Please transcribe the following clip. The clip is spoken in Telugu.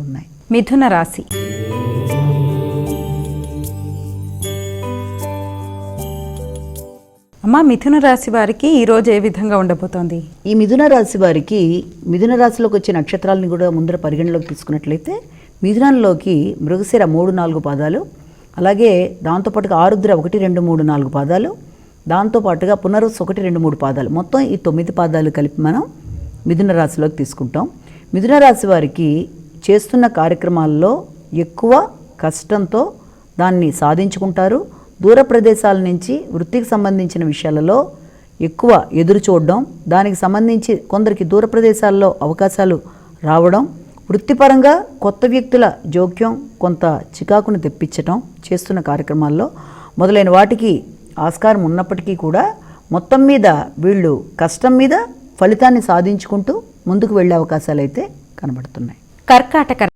ఉన్నాయి. మిథున రాశి. అమ్మా, మిథున రాశి వారికి ఈరోజు ఏ విధంగా ఉండబోతోంది? ఈ మిథున రాశి వారికి మిథున రాశిలోకి వచ్చే నక్షత్రాలను కూడా ముందర పరిగణలోకి తీసుకున్నట్లయితే మిథునంలోకి మృగశిర 3-4 పాదాలు, అలాగే దాంతోపాటుగా ఆరుద్ర 1-2-3-4 పాదాలు, దాంతోపాటుగా పునరుస్ 1-2-3 పాదాలు, మొత్తం ఈ 9 పాదాలు కలిపి మనం మిథున రాశిలోకి తీసుకుంటాం. మిథున రాశి వారికి చేస్తున్న కార్యక్రమాల్లో ఎక్కువ కష్టంతో దాన్ని సాధించుకుంటారు. దూర ప్రదేశాల నుంచి వృత్తికి సంబంధించిన విషయాలలో ఎక్కువ ఎదురు చూడడం, దానికి సంబంధించి కొందరికి దూర ప్రదేశాల్లో అవకాశాలు రావడం, వృత్తిపరంగా కొత్త వ్యక్తుల జోక్యం కొంత చికాకును తెప్పించటం, చేస్తున్న కార్యక్రమాల్లో మొదలైన వాటికి ఆస్కారం ఉన్నప్పటికీ కూడా మొత్తం మీద వీళ్ళు కష్టం మీద ఫలితాన్ని సాధించుకుంటూ ముందుకు వెళ్ళే అవకాశాలు అయితే కనబడుతున్నాయి. కర్కాటక